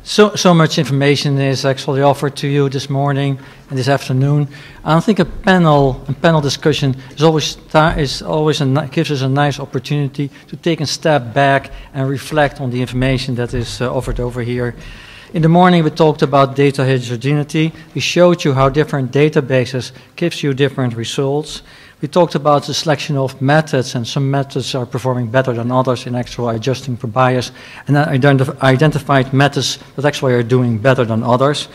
So much information is actually offered to you this morning and this afternoon. I think a panel discussion gives us a nice opportunity to take a step back and reflect on the information that is offered over here. In the morning, we talked about data heterogeneity. We showed you how different databases gives you different results. We talked about the selection of methods, and some methods are performing better than others in actual adjusting for bias, and identified methods that actually are doing better than others.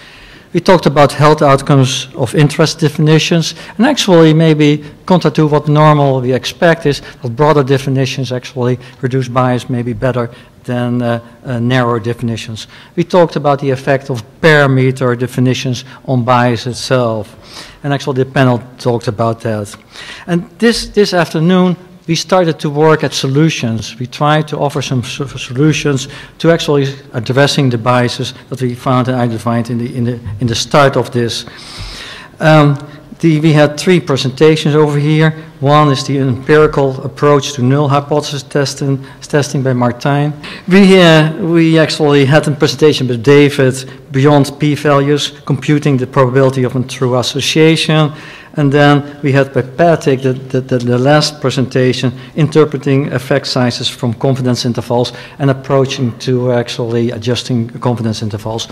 We talked about health outcomes of interest definitions, and actually maybe contrary to what normal we expect is that broader definitions actually reduce bias maybe better than narrow definitions. We talked about the effect of parameter definitions on bias itself. And actually the panel talked about that. And this afternoon, we started to work at solutions. We tried to offer some solutions to actually addressing the biases that we found and identified in the start of this. We had 3 presentations over here. One is the empirical approach to null hypothesis testing by Martijn. We actually had a presentation with David beyond p-values, computing the probability of a true association. And then we had by Patrick the last presentation, interpreting effect sizes from confidence intervals and approaching to actually adjusting confidence intervals.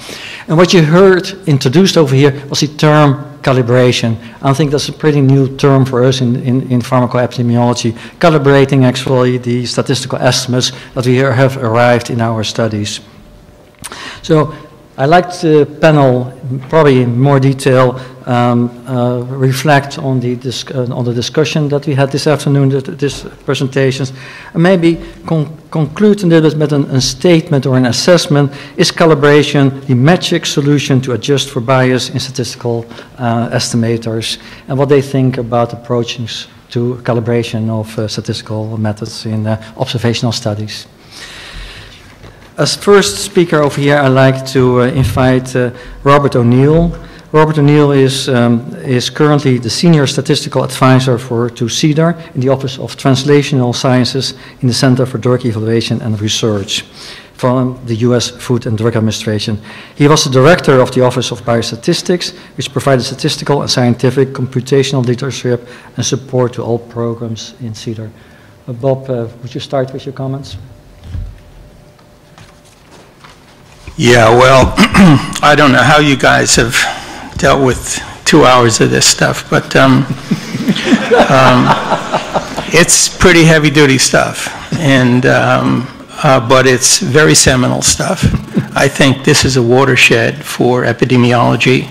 And what you heard introduced over here was the term calibration. I think that's a pretty new term for us in pharmacoepidemiology, calibrating actually the statistical estimates that we have arrived in our studies. So I'd like the panel, probably in more detail, reflect on the discussion that we had this afternoon, these presentations, and maybe conclude a little bit with a statement or an assessment. Is calibration the magic solution to adjust for bias in statistical estimators, and what they think about approaches to calibration of statistical methods in observational studies? As first speaker over here, I'd like to invite Robert O'Neill. Robert O'Neill is currently the Senior Statistical Advisor to CEDAR in the Office of Translational Sciences in the Center for Drug Evaluation and Research from the US Food and Drug Administration. He was the Director of the Office of Biostatistics, which provided statistical and scientific computational leadership and support to all programs in CEDAR. Bob, would you start with your comments? Yeah, well, I don't know how you guys have dealt with 2 hours of this stuff, but it's pretty heavy-duty stuff, and but it's very seminal stuff. I think this is a watershed for epidemiology.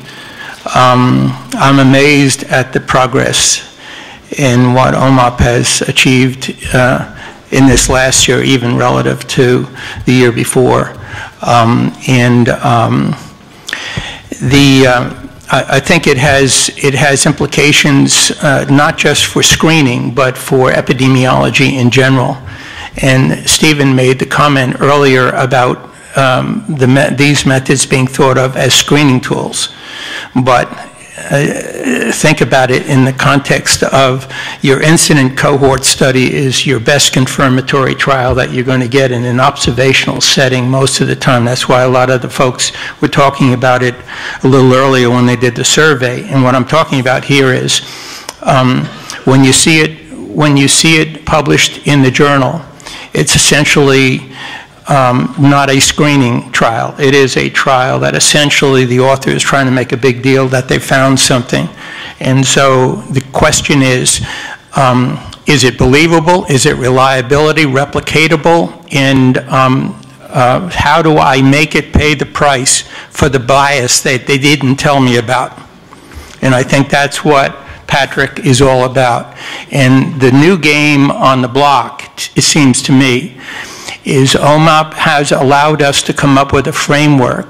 I'm amazed at the progress in what OMOP has achieved in this last year, even relative to the year before. I think it has implications not just for screening, but for epidemiology in general. And Stephen made the comment earlier about these methods being thought of as screening tools. But think about it in the context of your incident cohort study is your best confirmatory trial that you're going to get in an observational setting most of the time. That's why a lot of the folks were talking about it a little earlier when they did the survey. And what I'm talking about here is when you see it published in the journal, it's essentially not a screening trial. It is a trial that essentially the author is trying to make a big deal that they found something. And so the question is it believable? Is it reliability, replicatable? And how do I make it pay the price for the bias that they didn't tell me about? And I think that's what Patrick is all about. And the new game on the block, it seems to me, is OMOP has allowed us to come up with a framework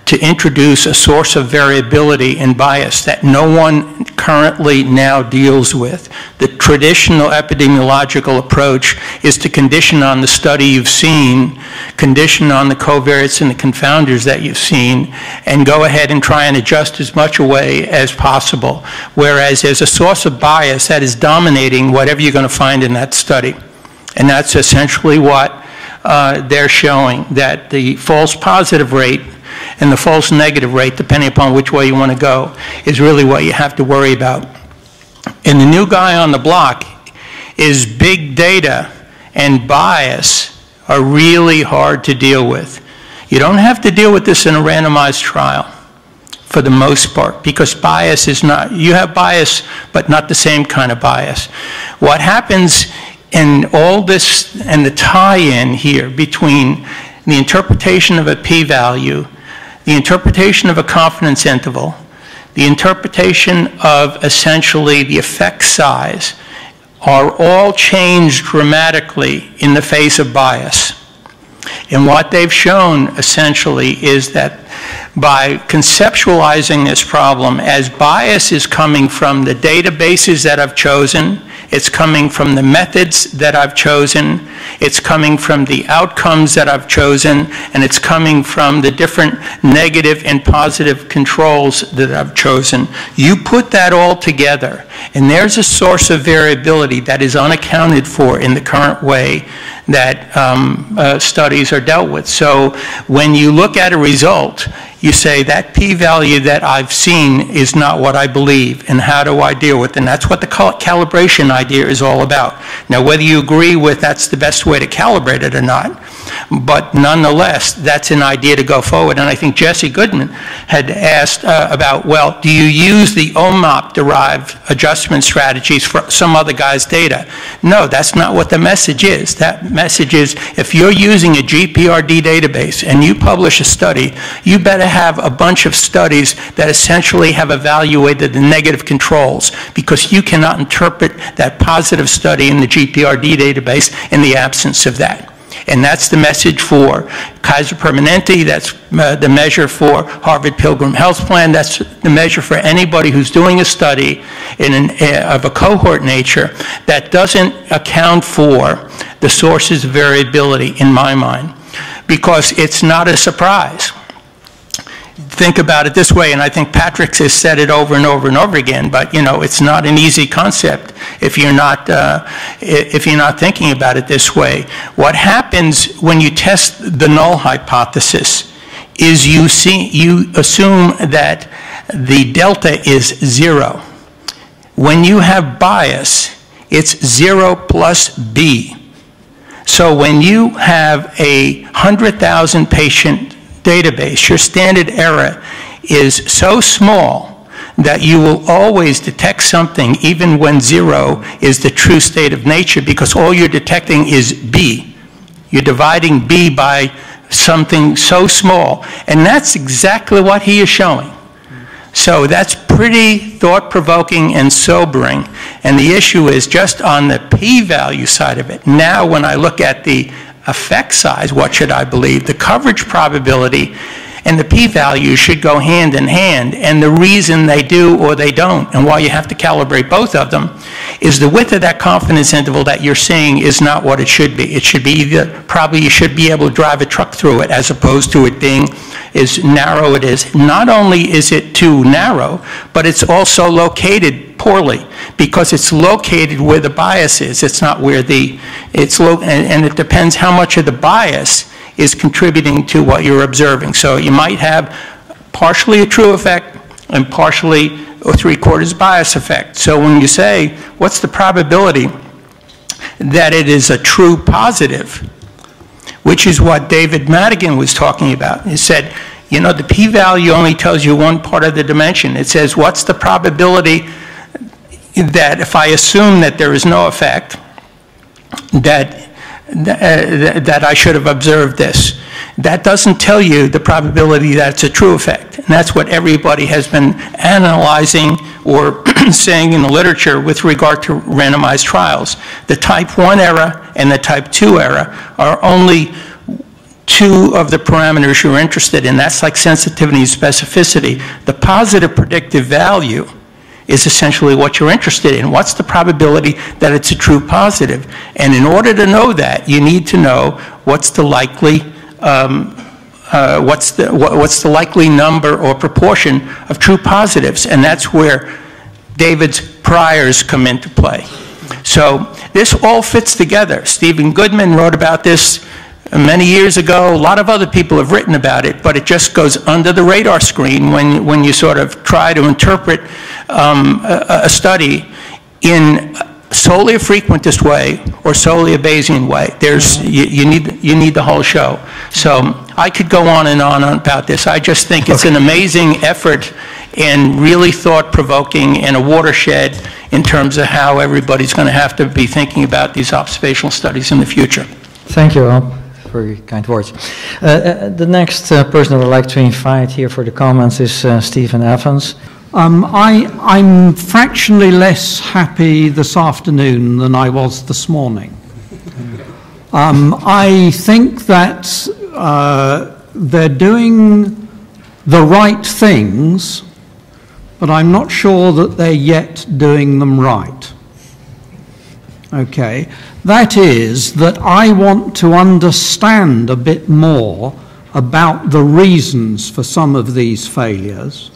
to introduce a source of variability and bias that no one currently now deals with. The traditional epidemiological approach is to condition on the study you've seen, condition on the covariates and the confounders that you've seen, and go ahead and try and adjust as much away as possible. Whereas there's a source of bias that is dominating whatever you're going to find in that study. And that's essentially what they're showing that the false positive rate and the false negative rate, depending upon which way you want to go, is really what you have to worry about. And the new guy on the block is big data and bias are really hard to deal with. You don't have to deal with this in a randomized trial for the most part, because bias is not, you have bias, but not the same kind of bias. What happens in all this and the tie-in here between the interpretation of a p-value, the interpretation of a confidence interval, the interpretation of essentially the effect size, are all changed dramatically in the face of bias. And what they've shown essentially is that by conceptualizing this problem as bias is coming from the databases that I've chosen, it's coming from the methods that I've chosen, it's coming from the outcomes that I've chosen, and it's coming from the different negative and positive controls that I've chosen. You put that all together, and there's a source of variability that is unaccounted for in the current way that studies are dealt with. So when you look at a result, you say that p-value that I've seen is not what I believe, and how do I deal with it? And that's what the calibration idea is all about. Now, whether you agree with that's the best way to calibrate it or not, but nonetheless, that's an idea to go forward. And I think Jesse Goodman had asked about, well, do you use the OMOP-derived adjustment strategies for some other guy's data? No, that's not what the message is. That message is, if you're using a GPRD database and you publish a study, you better have a bunch of studies that essentially have evaluated the negative controls, because you cannot interpret that positive study in the GPRD database in the absence of that. And that's the message for Kaiser Permanente, that's the measure for Harvard Pilgrim Health Plan, that's the measure for anybody who's doing a study of a cohort nature that doesn't account for the sources of variability, in my mind, because it's not a surprise. Think about it this way, and I think Patrick has said it over and over and over again, but you know, it's not an easy concept if you're not thinking about it this way. What happens when you test the null hypothesis is you assume that the delta is 0. When you have bias, it's 0 plus B. So when you have a 100,000 patient database, your standard error is so small that you will always detect something even when 0 is the true state of nature, because all you're detecting is B. You're dividing B by something so small, and that's exactly what he is showing. So that's pretty thought-provoking and sobering, and the issue is just on the p-value side of it. Now when I look at the effect size, what should I believe? The coverage probability and the p-value should go hand in hand, and the reason they do or they don't, and why you have to calibrate both of them, is the width of that confidence interval that you're seeing is not what it should be. It should be either, probably you should be able to drive a truck through it, as opposed to it being as narrow it is. Not only is it too narrow, but it's also located poorly, because it's located where the bias is. It's not where the, and it depends how much of the bias is contributing to what you're observing. So you might have partially a true effect and partially a 3/4 bias effect. So when you say, what's the probability that it is a true positive, which is what David Madigan was talking about. He said, you know, the p-value only tells you one part of the dimension. It says, what's the probability that if I assume that there is no effect, that I should have observed this? That doesn't tell you the probability that it's a true effect. And that's what everybody has been analyzing or saying in the literature with regard to randomized trials. The type 1 error and the type 2 error are only two of the parameters you're interested in. That's like sensitivity and specificity. The positive predictive value is essentially what you're interested in. What's the probability that it's a true positive? And in order to know that, you need to know what's the likely what's the likely number or proportion of true positives, and that's where David's priors come into play. So this all fits together. Stephen Goodman wrote about this many years ago. A lot of other people have written about it, but it just goes under the radar screen when you sort of try to interpret a study in solely a frequentist way or solely a Bayesian way. You need the whole show. So I could go on and on about this. I just think it's an amazing effort and really thought-provoking and a watershed in terms of how everybody's going to have to be thinking about these observational studies in the future. Thank you, Rob, for your kind words. The next person I would like to invite here for the comments is Stephen Evans. I'm fractionally less happy this afternoon than I was this morning. I think that they're doing the right things, but I'm not sure that they're yet doing them right. Okay, that is that I want to understand a bit more about the reasons for some of these failures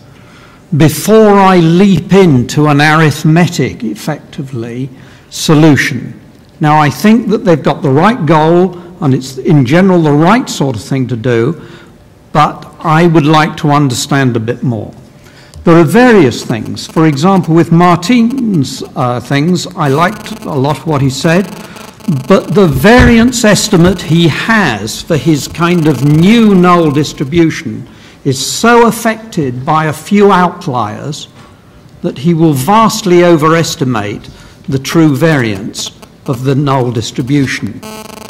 before I leap into an arithmetic, effectively, solution. Now, I think that they've got the right goal, and it's in general the right sort of thing to do, but I would like to understand a bit more. There are various things. For example, with Martin's things, I liked a lot of what he said, but the variance estimate he has for his kind of new null distribution is so affected by a few outliers that he will vastly overestimate the true variance of the null distribution.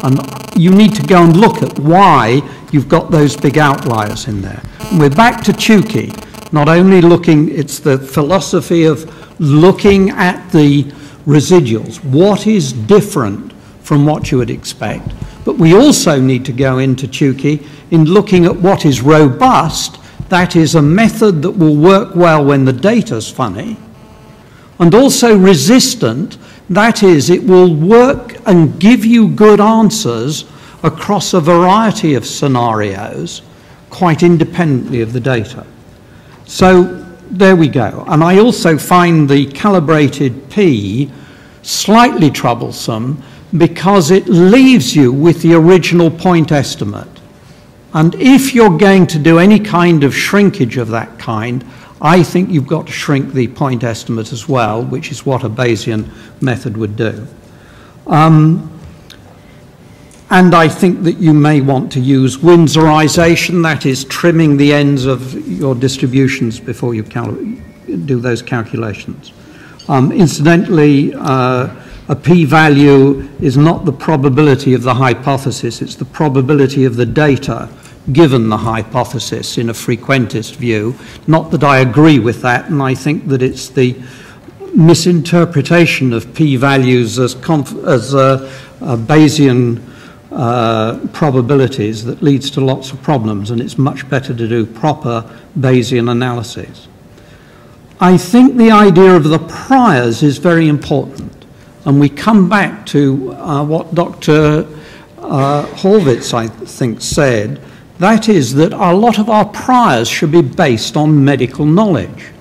And you need to go and look at why you've got those big outliers in there. And we're back to Tukey. Not only looking, it's the philosophy of looking at the residuals. What is different from what you would expect? But we also need to go into Tukey in looking at what is robust, that is a method that will work well when the data's funny, and also resistant, that is it will work and give you good answers across a variety of scenarios quite independently of the data. So there we go. And I also find the calibrated P slightly troublesome because it leaves you with the original point estimate. And if you're going to do any kind of shrinkage of that kind, I think you've got to shrink the point estimate as well, which is what a Bayesian method would do. And I think that you may want to use Windsorization, that is trimming the ends of your distributions before you do those calculations. Incidentally, a p-value is not the probability of the hypothesis, it's the probability of the data given the hypothesis in a frequentist view. Not that I agree with that, and I think that it's the misinterpretation of p-values as Bayesian probabilities that leads to lots of problems, and it's much better to do proper Bayesian analyses. I think the idea of the priors is very important, and we come back to what Dr. Horvitz, I think, said, that is that a lot of our priors should be based on medical knowledge.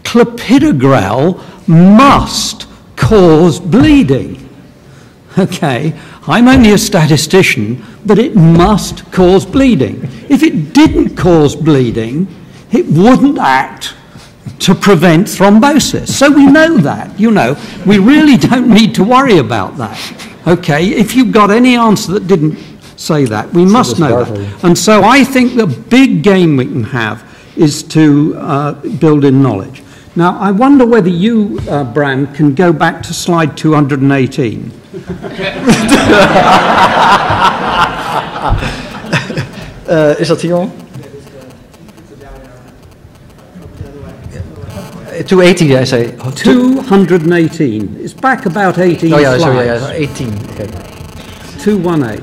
Clopidogrel must cause bleeding. Okay, I'm only a statistician, but it must cause bleeding. If it didn't cause bleeding, it wouldn't act to prevent thrombosis. So we know that, you know. We really don't need to worry about that. Okay, if you've got any answer that didn't say that, we must know that. And so I think the big game we can have is to build in knowledge. Now, I wonder whether you, Bram, can go back to slide 218. Is dat hier al? 280, I say. 218. It's back about 18 Oh yeah, slides. sorry, yeah, 18. Okay. 218.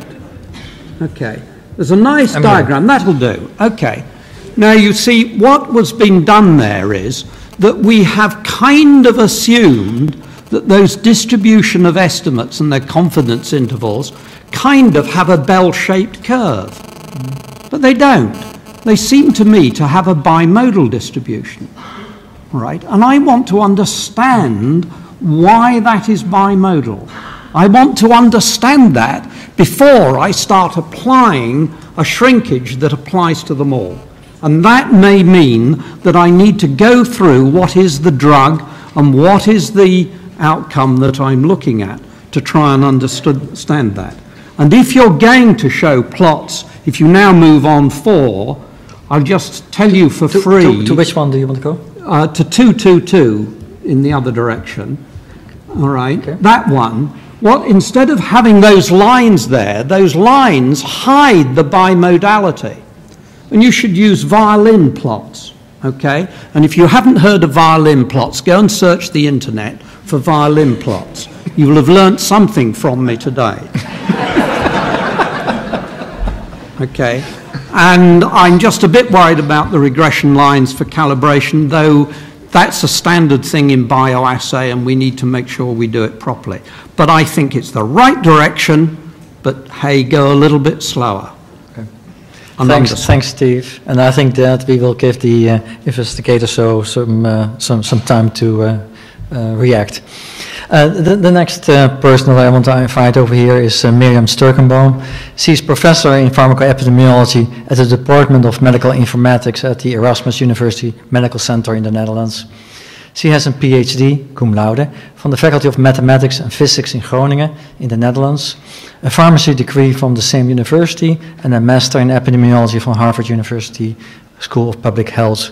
Okay. There's a nice diagram. That'll do. Okay. Now you see what was being done there is that we have kind of assumed that those distribution of estimates and their confidence intervals kind of have a bell-shaped curve. But they don't. They seem to me to have a bimodal distribution. Right? And I want to understand why that is bimodal. I want to understand that before I start applying a shrinkage that applies to them all. And that may mean that I need to go through what is the drug and what is the outcome that I'm looking at to try and understand that. And if you're going to show plots, if you now move on 4, I'll just tell you for free. To which one do you want to go? To 222 in the other direction. All right, okay. That one. Instead of having those lines there, those lines hide the bimodality. And you should use violin plots, okay? And if you haven't heard of violin plots, go and search the internet for violin plots. You will have learnt something from me today. Okay? And I'm just a bit worried about the regression lines for calibration, though that's a standard thing in bioassay and we need to make sure we do it properly. But I think it's the right direction, but hey, go a little bit slower. Okay. Thanks, Steve. And I think that we will give the investigator some time to react. The next person that I want to invite over here is Mirjam Sturkenboom. She's professor in pharmacoepidemiology at the Department of Medical Informatics at the Erasmus University Medical Center in the Netherlands. She has a PhD, cum laude, from the Faculty of Mathematics and Physics in Groningen in the Netherlands, a pharmacy degree from the same university, and a master in epidemiology from Harvard University School of Public Health.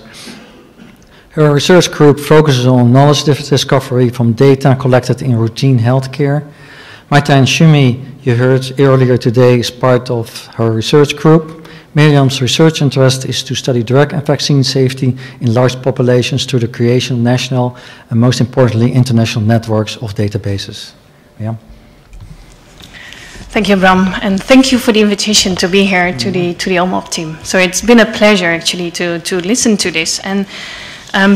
Her research group focuses on knowledge discovery from data collected in routine healthcare. Martijn Schumi, you heard earlier today, is part of her research group. Mirjam's research interest is to study drug and vaccine safety in large populations through the creation of national and, most importantly, international networks of databases. Yeah. Thank you, Bram, and thank you for the invitation to be here to the OMOP team. So it's been a pleasure actually to listen to this. And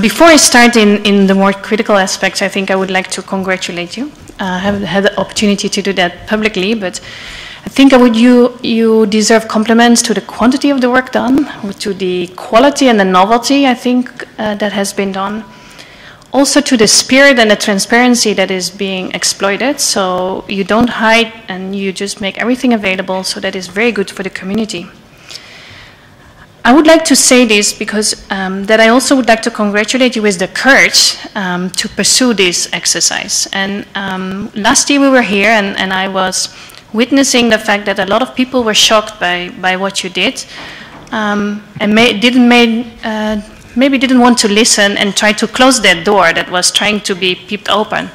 before I start in the more critical aspects, I think I would like to congratulate you. I haven't had the opportunity to do that publicly, but I think you deserve compliments to the quantity of the work done, to the quality and the novelty, I think, that has been done. Also to the spirit and the transparency that is being exploited, so you don't hide and you just make everything available, so that is very good for the community. I would like to say this because that I also would like to congratulate you with the courage to pursue this exercise. And last year we were here and I was witnessing the fact that a lot of people were shocked by what you did and maybe didn't want to listen and try to close that door that was trying to be peeped open.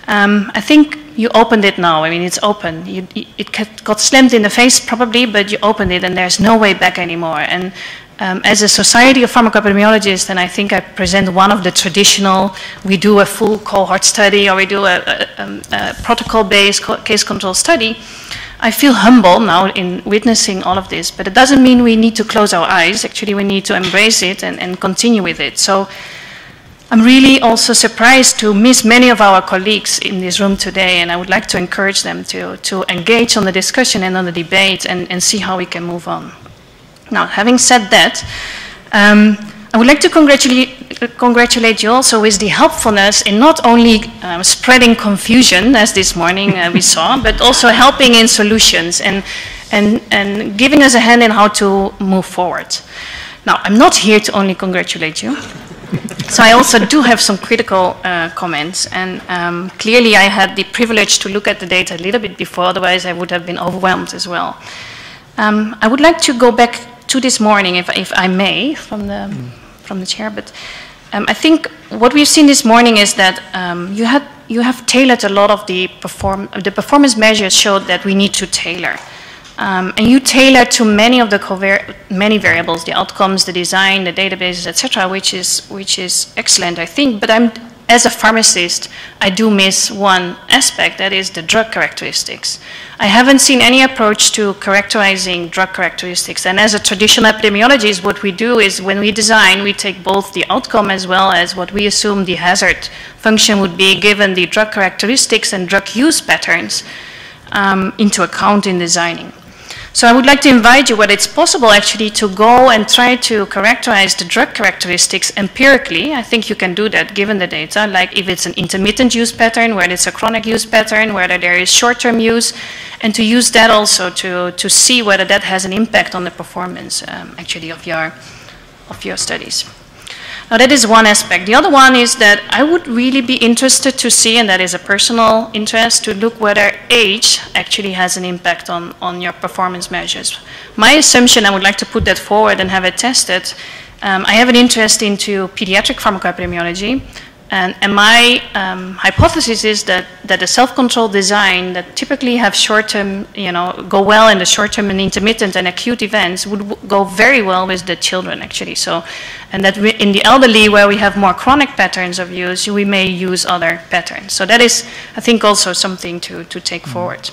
I think you opened it now. I mean, it's open. It got slammed in the face probably, but you opened it and there's no way back anymore. And as a society of pharmacoepidemiologists, and I think I present one of the traditional, we do a full cohort study or we do a protocol-based case control study, I feel humble now in witnessing all of this, but it doesn't mean we need to close our eyes. Actually, we need to embrace it and continue with it. So I'm really also surprised to miss many of our colleagues in this room today, and I would like to encourage them to engage on the discussion and on the debate and see how we can move on. Now, having said that, I would like to congratulate you also with the helpfulness in not only spreading confusion, as this morning we saw, but also helping in solutions and giving us a hand in how to move forward. Now, I'm not here to only congratulate you. So I also do have some critical comments, and clearly I had the privilege to look at the data a little bit before, otherwise I would have been overwhelmed as well. I would like to go back to this morning, if I may, from the chair, but I think what we've seen this morning is that you have tailored a lot of the performance measures showed that we need to tailor. And you tailor to many of the many variables, the outcomes, the design, the databases, etc., which is excellent, I think. But as a pharmacist, I do miss one aspect, that is the drug characteristics. I haven't seen any approach to characterizing drug characteristics. And as a traditional epidemiologist, what we do is when we design, we take both the outcome as well as what we assume the hazard function would be given the drug characteristics and drug use patterns into account in designing. So I would like to invite you, whether it's possible actually to go and try to characterize the drug characteristics empirically. I think you can do that given the data, like if it's an intermittent use pattern, whether it's a chronic use pattern, whether there is short-term use, and to use that also to see whether that has an impact on the performance actually of your studies. Now that is one aspect. The other one is that I would really be interested to see, and that is a personal interest, to look whether age actually has an impact on your performance measures. My assumption, I would like to put that forward and have it tested. I have an interest into pediatric pharmacoepidemiology, and my hypothesis is that the self-controlled design that typically have short-term, go well in the short-term and intermittent and acute events would go very well with the children actually. So, and that in the elderly where we have more chronic patterns of use, we may use other patterns. So that is, I think, also something to take forward.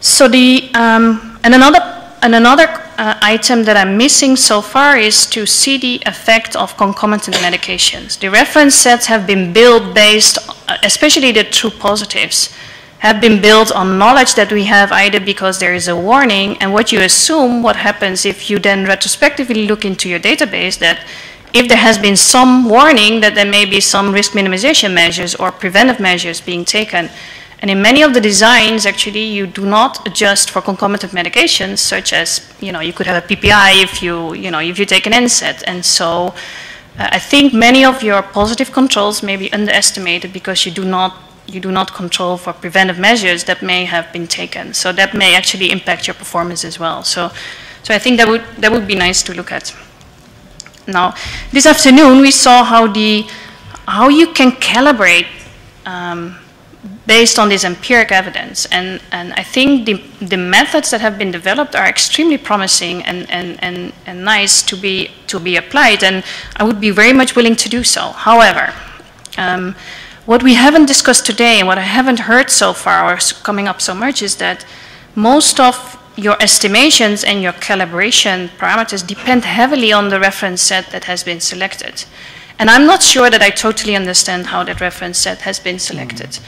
So the, and another item that I'm missing so far is to see the effect of concomitant medications. The reference sets have been built based, especially the true positives, have been built on knowledge that we have either because there is a warning, and what you assume what happens if you then retrospectively look into your database, that if there has been some warning that there may be some risk minimization measures or preventive measures being taken. And in many of the designs, actually, you do not adjust for concomitant medications, such as, you could have a PPI if you take an NSAID. And so I think many of your positive controls may be underestimated because you do not control for preventive measures that may have been taken. So that may actually impact your performance as well. So I think that would be nice to look at. Now, this afternoon, we saw how you can calibrate based on this empiric evidence. And I think the methods that have been developed are extremely promising and nice to be applied, and I would be very much willing to do so. However, what we haven't discussed today and what I haven't heard so far or coming up so much is that most of your estimations and your calibration parameters depend heavily on the reference set that has been selected. And I'm not sure that I totally understand how that reference set has been selected.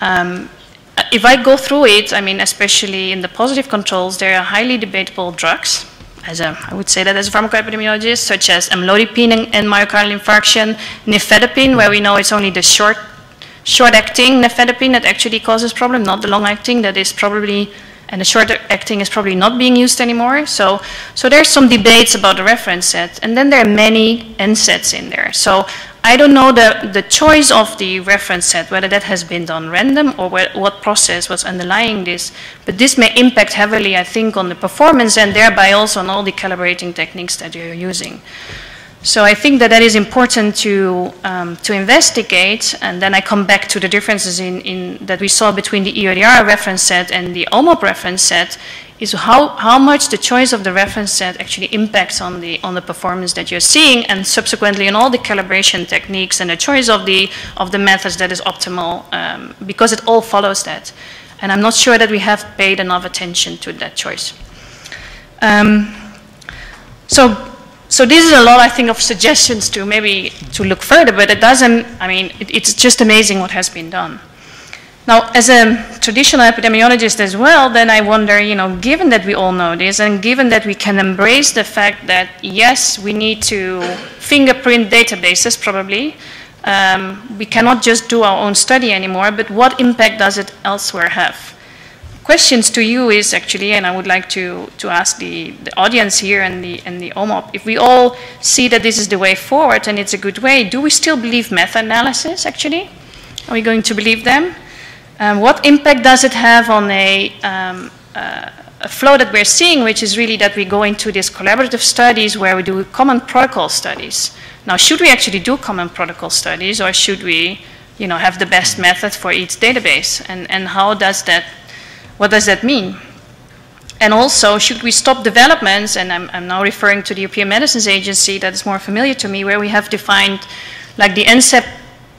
If I go through it, I mean, especially in the positive controls, there are highly debatable drugs, I would say that as a pharmacoepidemiologist, such as amlodipine and myocardial infarction, nifedipine, where we know it's only the short-acting nifedipine that actually causes problem, not the long-acting that is probably, and the short-acting is probably not being used anymore. So there's some debates about the reference set, and then there are many NSAIDs in there. So I don't know the choice of the reference set, whether that has been done random or what process was underlying this, but this may impact heavily, I think, on the performance and thereby also on all the calibrating techniques that you're using. So I think that is important to investigate, and then I come back to the differences that we saw between the EODR reference set and the OMOP reference set, is how much the choice of the reference set actually impacts on the performance that you're seeing, and subsequently on all the calibration techniques and the choice of the methods that is optimal, because it all follows that. And I'm not sure that we have paid enough attention to that choice. So this is a lot, I think, of suggestions to maybe to look further, but it doesn't, I mean, it's just amazing what has been done. Now, as a traditional epidemiologist as well, then I wonder, given that we all know this, and given that we can embrace the fact that, yes, we need to fingerprint databases probably, we cannot just do our own study anymore, but what impact does it elsewhere have? Questions to you is actually, and I would like to ask the audience here and the OMOP, if we all see that this is the way forward and it's a good way, do we still believe meta-analysis actually? Are we going to believe them? What impact does it have on a flow that we're seeing, which is really that we go into these collaborative studies where we do common protocol studies? Now, should we actually do common protocol studies, or should we, have the best method for each database? And how does that, what does that mean? And also, should we stop developments, and I'm now referring to the European Medicines Agency that is more familiar to me, where we have defined like the NSEP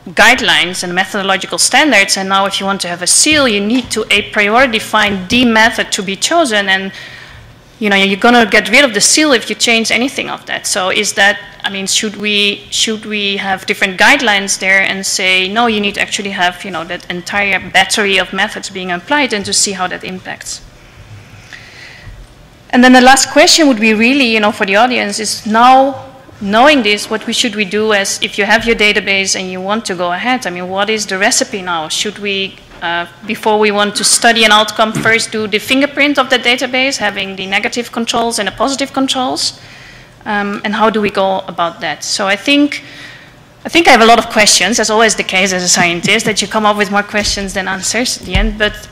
guidelines and methodological standards, and now if you want to have a seal, you need to a priori define the method to be chosen, and you're going to get rid of the seal if you change anything of that. So is that, I mean, should we have different guidelines there and say, no, you need to actually have, that entire battery of methods being applied, and to see how that impacts. And then the last question would be really, for the audience is, now knowing this, what should we do as if you have your database and you want to go ahead? I mean, what is the recipe now? Should we before we want to study an outcome, first do the fingerprint of the database, having the negative controls and the positive controls, and how do we go about that? So I think I have a lot of questions, as always the case as a scientist, that you come up with more questions than answers at the end, but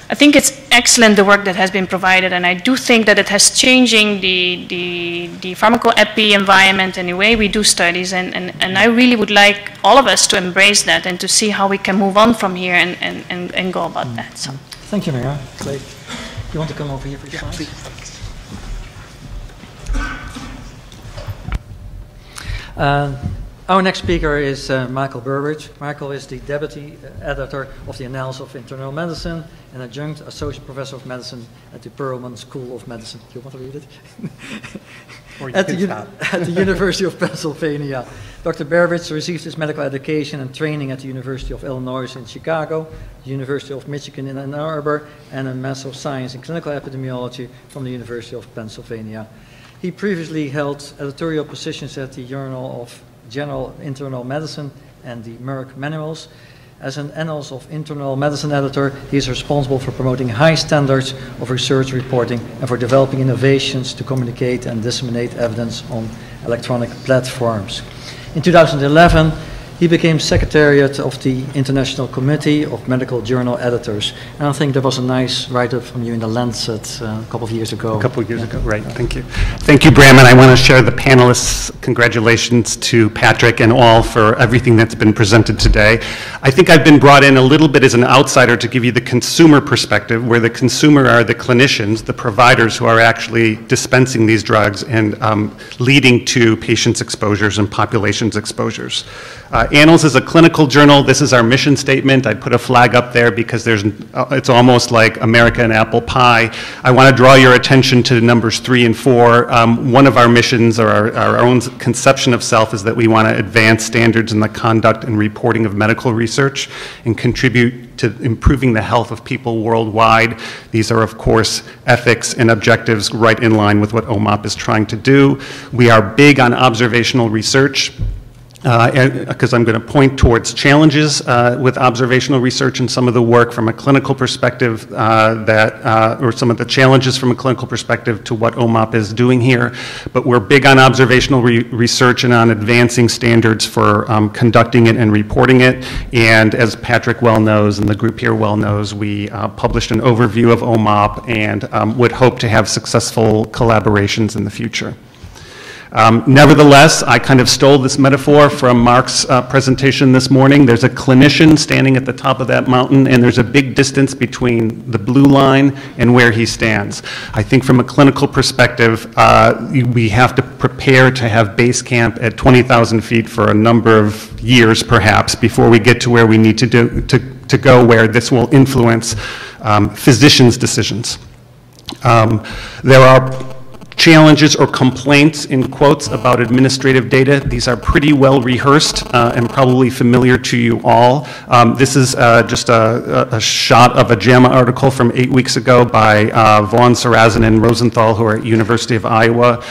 I think it's excellent the work that has been provided, and I do think that it has changing the pharmacoepi environment and the way we do studies, and I really would like all of us to embrace that and to see how we can move on from here and go about that. So. Thank you, Mira. You want to come over here for your slides? Our next speaker is Michael Burbidge. Michael is the Deputy Editor of the Analysis of Internal Medicine and Adjunct Associate Professor of Medicine at the Perelman School of Medicine. Do you want to read it? Or at the University of Pennsylvania. Dr. Burbidge received his medical education and training at the University of Illinois in Chicago, the University of Michigan in Ann Arbor, and a Master of Science in Clinical Epidemiology from the University of Pennsylvania. He previously held editorial positions at the Journal of General Internal Medicine and the Merck Manuals. As an Annals of Internal Medicine editor, he is responsible for promoting high standards of research reporting and for developing innovations to communicate and disseminate evidence on electronic platforms. In 2011, he became Secretariat of the International Committee of Medical Journal Editors. And I think there was a nice write-up from you in the Lancet a couple of years ago. A couple of years ago, right. Thank you. Thank you, Bram, and I want to share the panelists' congratulations to Patrick and all for everything that's been presented today. I think I've been brought in a little bit as an outsider to give you the consumer perspective, where the consumer are the clinicians, the providers who are actually dispensing these drugs and leading to patients' exposures and populations' exposures. Annals is a clinical journal. This is our mission statement. I put a flag up there because it's almost like America and apple pie. I want to draw your attention to numbers 3 and 4. One of our missions, or our own conception of self, is that we want to advance standards in the conduct and reporting of medical research and contribute to improving the health of people worldwide. These are, of course, ethics and objectives right in line with what OMOP is trying to do. We are big on observational research. Because I'm going to point towards challenges with observational research and some of the work from a clinical perspective or some of the challenges from a clinical perspective to what OMOP is doing here. But we're big on observational research and on advancing standards for conducting it and reporting it. And as Patrick well knows, and the group here well knows, we published an overview of OMOP and would hope to have successful collaborations in the future. Nevertheless, I kind of stole this metaphor from Mark's presentation this morning. There's a clinician standing at the top of that mountain, and there's a big distance between the blue line and where he stands. I think from a clinical perspective, we have to prepare to have base camp at 20,000 feet for a number of years, perhaps, before we get to where we need to go, where this will influence physicians' decisions. There are challenges or complaints, in quotes, about administrative data. These are pretty well rehearsed and probably familiar to you all. This is just a shot of a JAMA article from 8 weeks ago by Vaughn, Sarazin, and Rosenthal, who are at University of Iowa.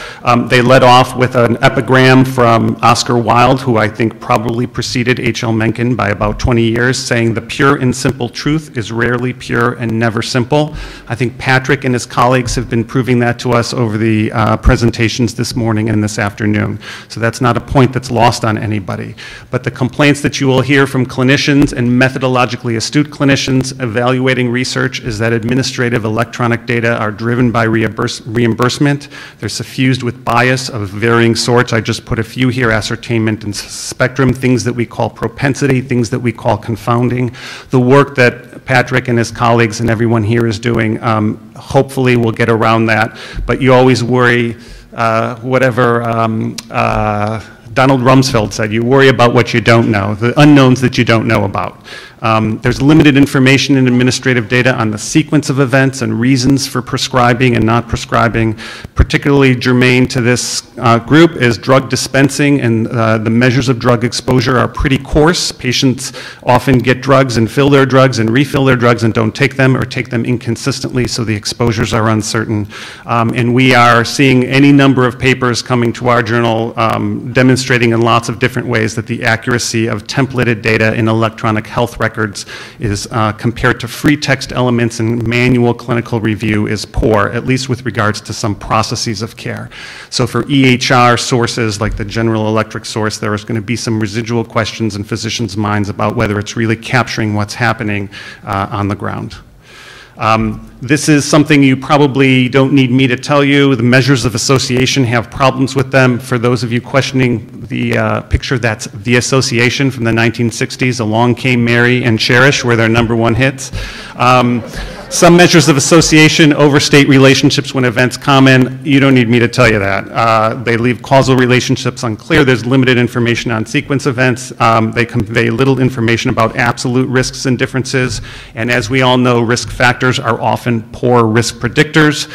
They led off with an epigram from Oscar Wilde, who I think probably preceded H.L. Mencken by about 20 years, saying, "The pure and simple truth is rarely pure and never simple." I think Patrick and his colleagues have been proving that to us over the presentations this morning and this afternoon. So that's not a point that's lost on anybody. But the complaints that you will hear from clinicians and methodologically astute clinicians evaluating research is that administrative electronic data are driven by reimbursement. They're suffused with bias of varying sorts. I just put a few here: ascertainment and spectrum, things that we call propensity, things that we call confounding. The work that Patrick and his colleagues and everyone here is doing hopefully we'll get around that, but you always worry, whatever Donald Rumsfeld said, you worry about what you don't know, the unknowns that you don't know about. There's limited information in administrative data on the sequence of events and reasons for prescribing and not prescribing. Particularly germane to this group is drug dispensing, and the measures of drug exposure are pretty coarse. Patients often get drugs and fill their drugs and refill their drugs and don't take them, or take them inconsistently, so the exposures are uncertain. And we are seeing any number of papers coming to our journal demonstrating in lots of different ways that the accuracy of templated data in electronic health records is compared to free text elements and manual clinical review is poor, at least with regards to some processes of care. So for EHR sources like the General Electric source, there is going to be some residual questions in physicians' minds about whether it's really capturing what's happening on the ground. This is something you probably don't need me to tell you. The measures of association have problems with them. For those of you questioning the picture, that's The Association from the 1960s. Along Came Mary and Cherish were their #1 hits. Some measures of association overstate relationships when events common. You don't need me to tell you that. They leave causal relationships unclear. There's limited information on sequence events. They convey little information about absolute risks and differences. And as we all know, risk factors are often poor risk predictors.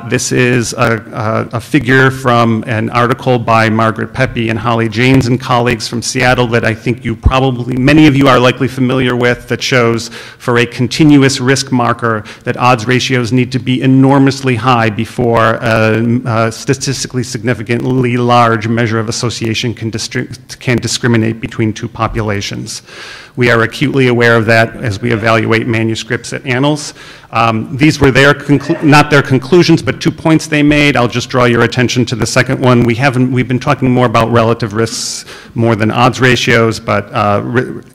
This is a figure from an article by Margaret Pepe and Holly Janes and colleagues from Seattle that I think you probably, many of you are likely familiar with, that shows for a continuous risk marker that odds ratios need to be enormously high before a statistically significantly large measure of association can discriminate between two populations. We are acutely aware of that as we evaluate manuscripts at Annals. These were not their conclusions, but 2 points they made. I'll just draw your attention to the second one. We've been talking more about relative risks more than odds ratios, but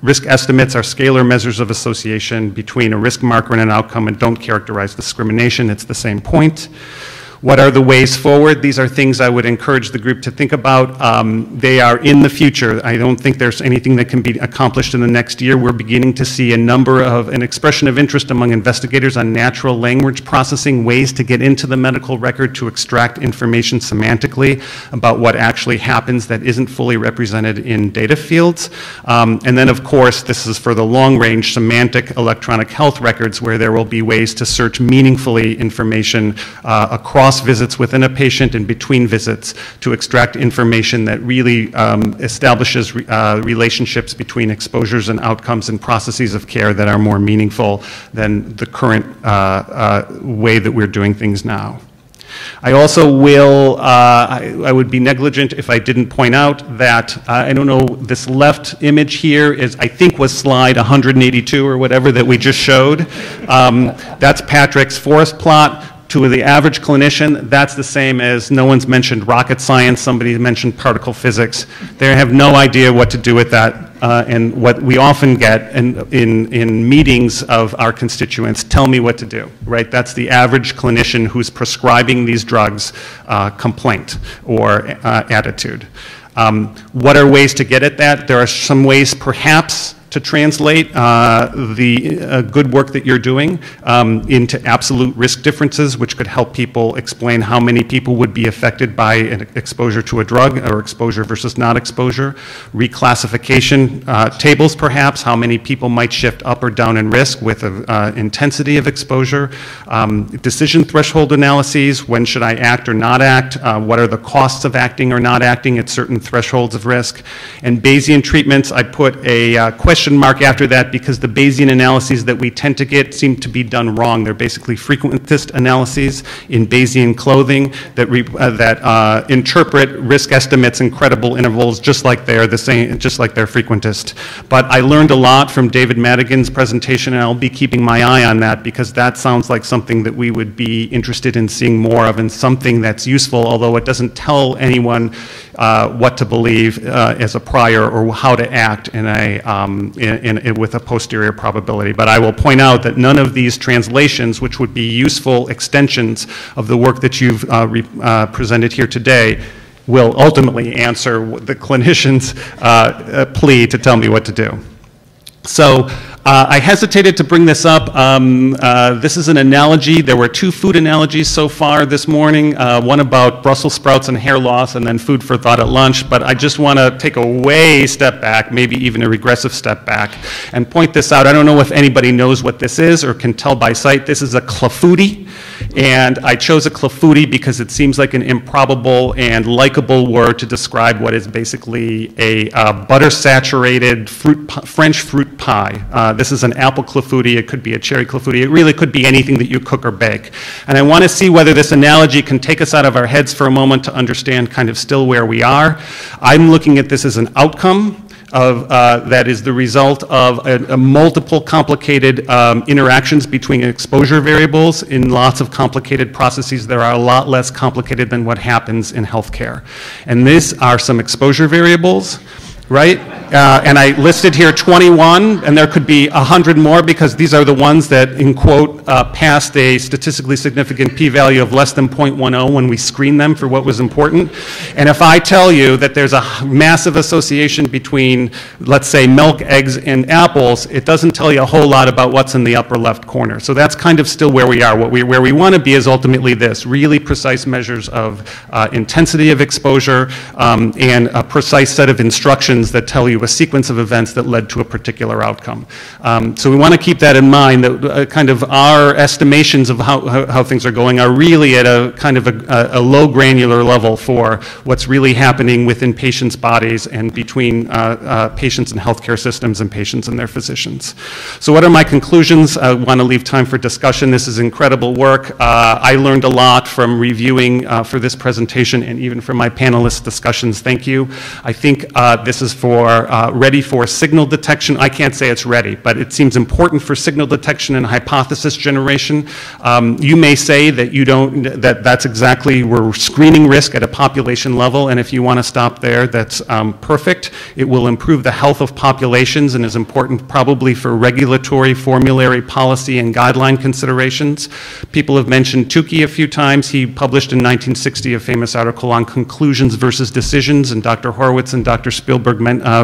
risk estimates are scalar measures of association between a risk marker and an outcome and don't characterize discrimination. It's the same point. What are the ways forward? These are things I would encourage the group to think about. They are in the future. I don't think there's anything that can be accomplished in the next year. We're beginning to see an expression of interest among investigators on natural language processing, ways to get into the medical record to extract information semantically about what actually happens that isn't fully represented in data fields. And then, of course, this is for the long-range semantic electronic health records where there will be ways to search meaningfully information across visits within a patient and between visits to extract information that really establishes relationships between exposures and outcomes and processes of care that are more meaningful than the current way that we're doing things now. I also will, I would be negligent if I didn't point out that, I don't know, this left image here is, I think was slide 182 or whatever that we just showed. That's Patrick's forest plot. To the average clinician, that's the same as no one's mentioned rocket science, somebody mentioned particle physics. They have no idea what to do with that. And what we often get in meetings of our constituents, tell me what to do, right? That's the average clinician who's prescribing these drugs complaint or attitude. What are ways to get at that? There are some ways perhaps to translate the good work that you're doing into absolute risk differences, which could help people explain how many people would be affected by an exposure to a drug or exposure versus not exposure. Reclassification tables, perhaps, how many people might shift up or down in risk with intensity of exposure. Decision threshold analyses, when should I act or not act? What are the costs of acting or not acting at certain thresholds of risk? And Bayesian treatments, I put a question mark after that because the Bayesian analyses that we tend to get seem to be done wrong. They're basically frequentist analyses in Bayesian clothing that interpret risk estimates in credible intervals just like they're the same, just like they're frequentist. But I learned a lot from David Madigan's presentation, and I'll be keeping my eye on that because that sounds like something that we would be interested in seeing more of and something that's useful, although it doesn't tell anyone what to believe as a prior or how to act with a posterior probability. But I will point out that none of these translations, which would be useful extensions of the work that you've presented here today, will ultimately answer the clinician's plea to tell me what to do. So I hesitated to bring this up. This is an analogy. There were 2 food analogies so far this morning, one about Brussels sprouts and hair loss and then food for thought at lunch, but I just want to take a way step back, maybe even a regressive step back, and point this out. I don't know if anybody knows what this is or can tell by sight. This is a clafouti, and I chose a clafouti because it seems like an improbable and likable word to describe what is basically a butter-saturated French fruit pie. This is an apple clafouti, it could be a cherry clafouti, it really could be anything that you cook or bake. And I want to see whether this analogy can take us out of our heads for a moment to understand kind of still where we are. I'm looking at this as an outcome. that is the result of a multiple complicated interactions between exposure variables in lots of complicated processes that are a lot less complicated than what happens in healthcare. And these are some exposure variables, right? And I listed here 21, and there could be 100 more because these are the ones that, in quote, passed a statistically significant p-value of less than 0.10 when we screened them for what was important. And if I tell you that there's a massive association between, let's say, milk, eggs, and apples, it doesn't tell you a whole lot about what's in the upper left corner. So that's kind of still where we are. Where we want to be is ultimately this, really precise measures of intensity of exposure and a precise set of instructions that tell you a sequence of events that led to a particular outcome. So we want to keep that in mind, that kind of our estimations of how things are going are really at a kind of a low granular level for what's really happening within patients' bodies and between patients and healthcare systems and patients and their physicians. So what are my conclusions? I want to leave time for discussion. This is incredible work. I learned a lot from reviewing for this presentation and even from my panelist discussions. Thank you. I think this is ready for signal detection. I can't say it's ready, but it seems important for signal detection and hypothesis generation. You may say that that's exactly, we're screening risk at a population level, and if you want to stop there, that's perfect. It will improve the health of populations and is important probably for regulatory, formulary, policy, and guideline considerations. People have mentioned Tukey a few times. He published in 1960 a famous article on conclusions versus decisions, and Dr. Horowitz and Dr. Spielberg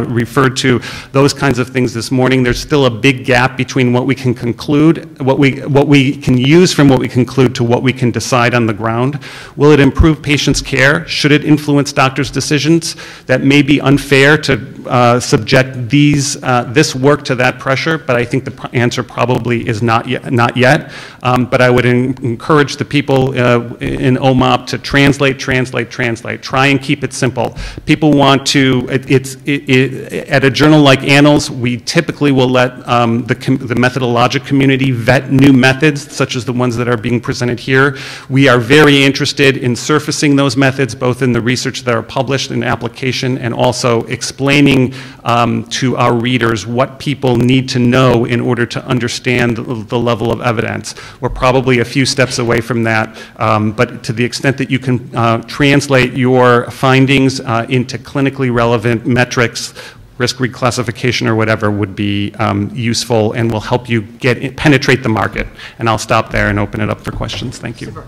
referred to those kinds of things this morning. There's still a big gap between what we can conclude, what we can use from what we conclude to what we can decide on the ground. Will it improve patients' care? Should it influence doctors' decisions? That may be unfair to subject this work to that pressure, but I think the answer probably is not yet. But I would encourage the people in OMOP to translate. Try and keep it simple. People want to, at a journal like Annals, we typically will let the methodological community vet new methods, such as the ones that are being presented here. We are very interested in surfacing those methods, both in the research that are published in application and also explaining to our readers what people need to know in order to understand the level of evidence. We're probably a few steps away from that, but to the extent that you can translate your findings into clinically relevant metrics, risk reclassification or whatever would be useful and will help you penetrate the market. And I'll stop there and open it up for questions. Thank you. Super.